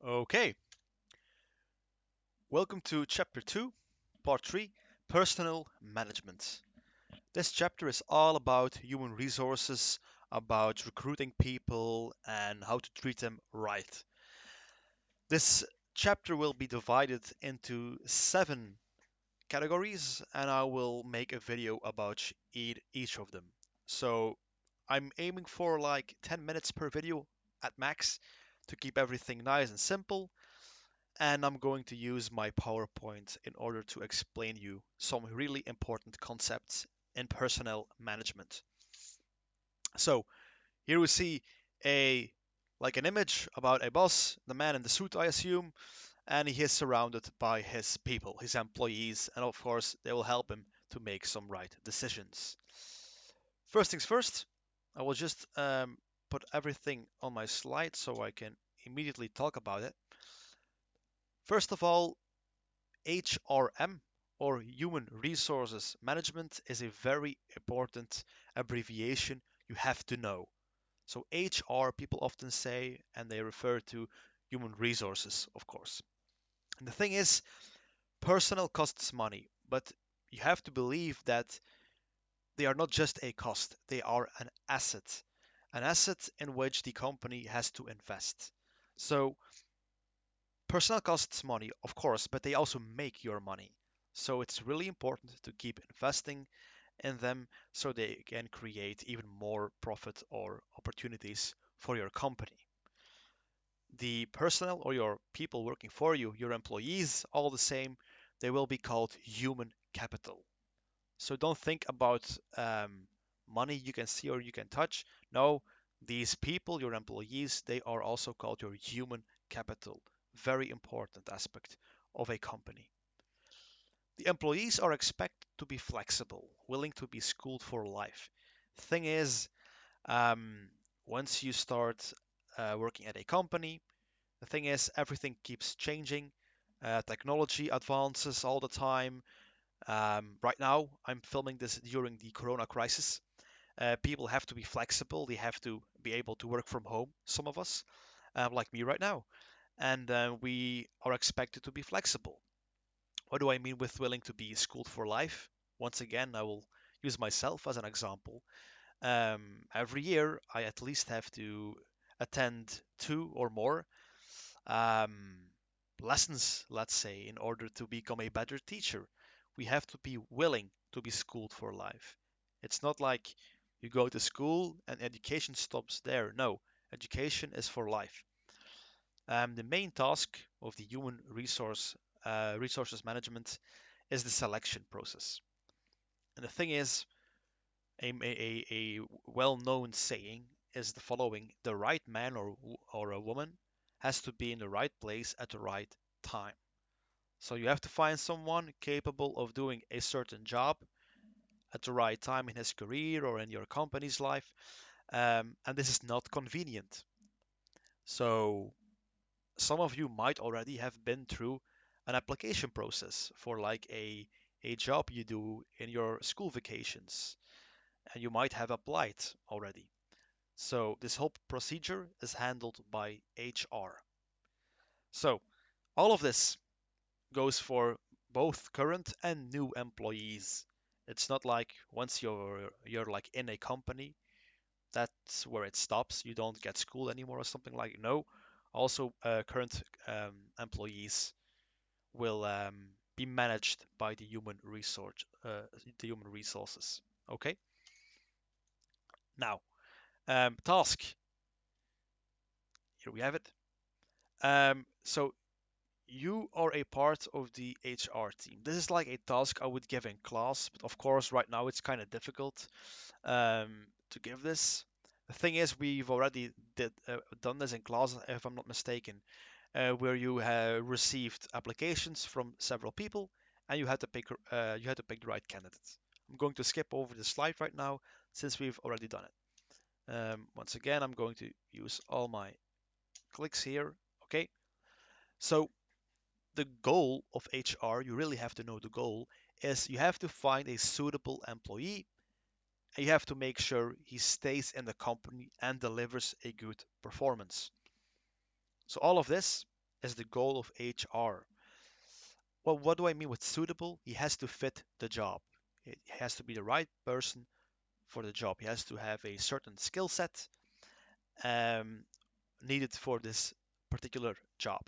Okay, welcome to Chapter 2, Part 3, Personal Management. This chapter is all about human resources, about recruiting people, and how to treat them right. This chapter will be divided into 7 categories, and I will make a video about each of them. So I'm aiming for like 10 minutes per video at max to keep everything nice and simple, and I'm going to use my PowerPoint in order to explain you some really important concepts in personnel management. So here we see a like an image about a boss, the man in the suit, I assume, and he is surrounded by his people, his employees, and of course they will help him to make some right decisions. First things first, I will just put everything on my slide so I can immediately talk about it. First of all, HRM, or Human Resources Management, is a very important abbreviation you have to know. So HR, people often say, and they refer to human resources, of course. And the thing is, personnel costs money, but you have to believe that they are not just a cost, they are an asset in which the company has to invest. So personnel costs money, of course, but they also make your money. So it's really important to keep investing in them so they can create even more profit or opportunities for your company. The personnel or your people working for you, your employees, all the same, they will be called human capital. So don't think about money you can see or you can touch. No, these people, your employees, they are also called your human capital. Very important aspect of a company. The employees are expected to be flexible, willing to be schooled for life. Thing is, um, once you start working at a company, the thing is everything keeps changing. Technology advances all the time. Right now, I'm filming this during the Corona crisis. People have to be flexible. They have to be able to work from home. Some of us, like me right now, and we are expected to be flexible. What do I mean with willing to be schooled for life? Once again, I will use myself as an example. Every year, I at least have to attend 2 or more um, lessons, let's say, in order to become a better teacher. We have to be willing to be schooled for life. It's not like you go to school and education stops there. No, education is for life. The main task of the human resources management is the selection process. And the thing is, a well-known saying is the following: the right man or a woman has to be in the right place at the right time. So you have to find someone capable of doing a certain job at the right time in his career or in your company's life. And this is not convenient. So some of you might already have been through an application process for like a job you do in your school vacations, and you might have applied already. So this whole procedure is handled by HR. So all of this goes for both current and new employees. It's not like once you're like in a company, that's where it stops. You don't get school anymore or something like. No, also current employees will be managed by the human resources. Okay. Now, task. Here we have it. So you are a part of the HR team. This is like a task I would give in class, but of course, right now it's kind of difficult to give this. The thing is, we've already done this in class, if I'm not mistaken, where you have received applications from several people, and you had to pick the right candidate. I'm going to skip over the slide right now since we've already done it. Once again, I'm going to use all my clicks here. Okay, so the goal of HR, you really have to know the goal, is you have to find a suitable employee and you have to make sure he stays in the company and delivers a good performance. So all of this is the goal of HR. Well, what do I mean with suitable? He has to fit the job. It has to be the right person for the job. He has to have a certain skill set um, needed for this particular job.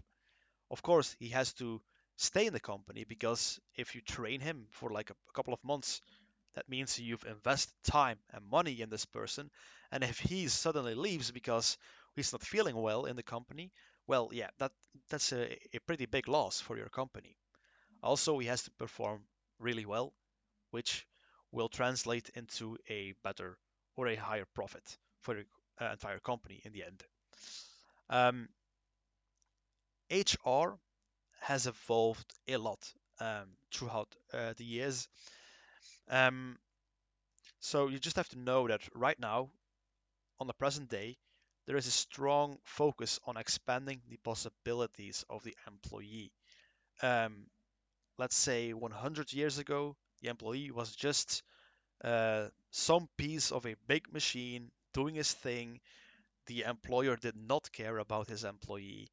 Of course, he has to stay in the company because if you train him for like a couple of months, that means you've invested time and money in this person. And if he suddenly leaves because he's not feeling well in the company, well, yeah, that's a pretty big loss for your company. Also, he has to perform really well, which will translate into a better or a higher profit for the entire company in the end. Um, HR has evolved a lot throughout the years. Um, so you just have to know that right now, on the present day, there is a strong focus on expanding the possibilities of the employee. Um, let's say 100 years ago, the employee was just some piece of a big machine doing his thing. The employer did not care about his employee.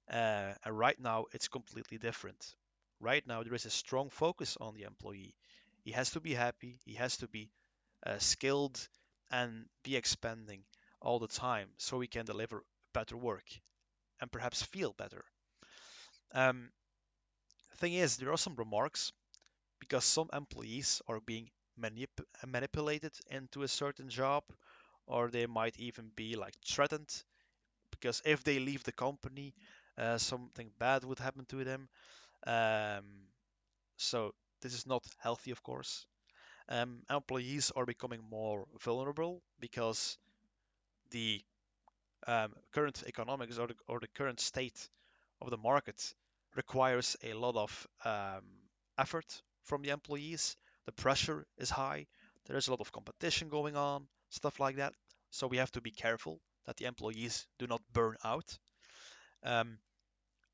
And right now, it's completely different. Right now, there is a strong focus on the employee. He has to be happy, he has to be skilled, and be expanding all the time so he can deliver better work and perhaps feel better. Um, thing is, there are some remarks because some employees are being manipulated into a certain job, or they might even be like threatened because if they leave the company, something bad would happen to them. Um, so this is not healthy, of course. Employees are becoming more vulnerable because the current economics or the current state of the market requires a lot of effort from the employees. The pressure is high. There is a lot of competition going on, stuff like that. So we have to be careful that the employees do not burn out. Um,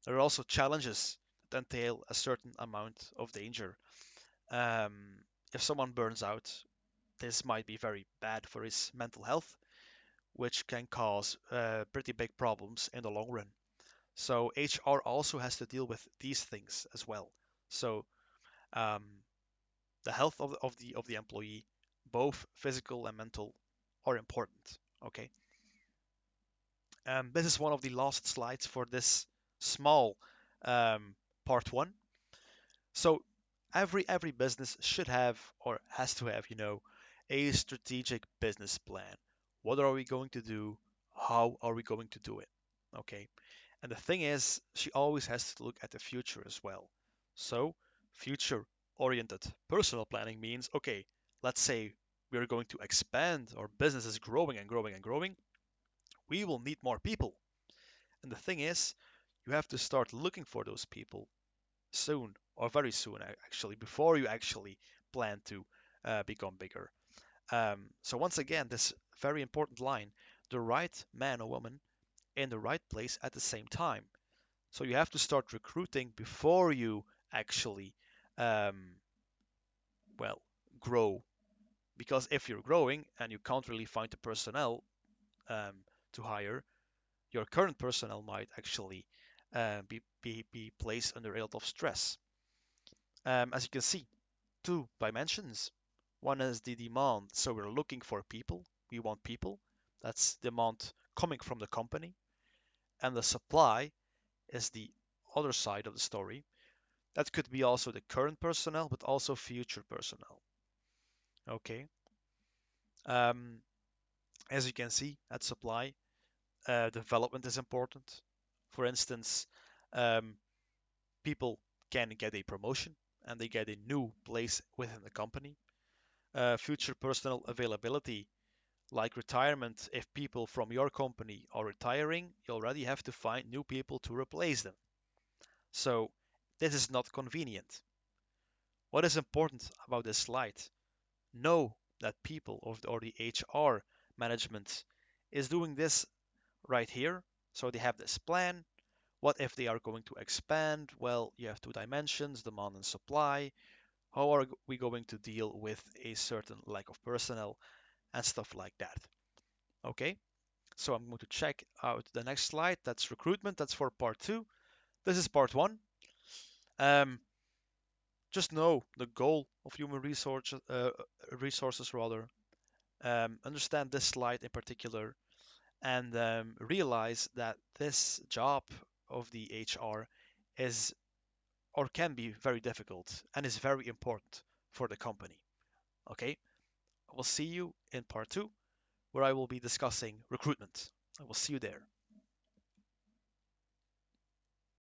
there are also challenges that entail a certain amount of danger. Um, if someone burns out, this might be very bad for his mental health, which can cause pretty big problems in the long run. So HR also has to deal with these things as well. So um, the health of the employee, both physical and mental, are important. Okay. This is one of the last slides for this small part one. So every business should have or has to have, a strategic business plan. What are we going to do? How are we going to do it? Okay. And the thing is, she always has to look at the future as well. So, future oriented personal planning means okay, let's say we're going to expand, our business is growing and growing and growing. We will need more people. And the thing is, you have to start looking for those people soon or very soon, actually, before you actually plan to become bigger. So, once again, this very important line, the right man or woman in the right place at the same time. So you have to start recruiting before you actually, um, well, grow. Because if you're growing and you can't really find the personnel um, to hire, your current personnel might actually be placed under a lot of stress. As you can see, two dimensions. One is the demand, so we're looking for people. We want people. That's demand coming from the company. And the supply is the other side of the story. That could be also the current personnel, but also future personnel. Okay. Um, as you can see, at supply, development is important. For instance, um, people can get a promotion and they get a new place within the company. Future personnel availability, like retirement, if people from your company are retiring, you already have to find new people to replace them. So this is not convenient. What is important about this slide? Know that people or the HR management is doing this right here. So they have this plan. What if they are going to expand? Well, you have two dimensions, demand and supply. How are we going to deal with a certain lack of personnel and stuff like that? Okay, so I'm going to check out the next slide. That's recruitment. That's for part two. This is part one. Um, just know the goal of human resources rather. Understand this slide in particular, and realize that this job of the HR is or can be very difficult and is very important for the company. Okay, I will see you in part two, where I will be discussing recruitment. I will see you there.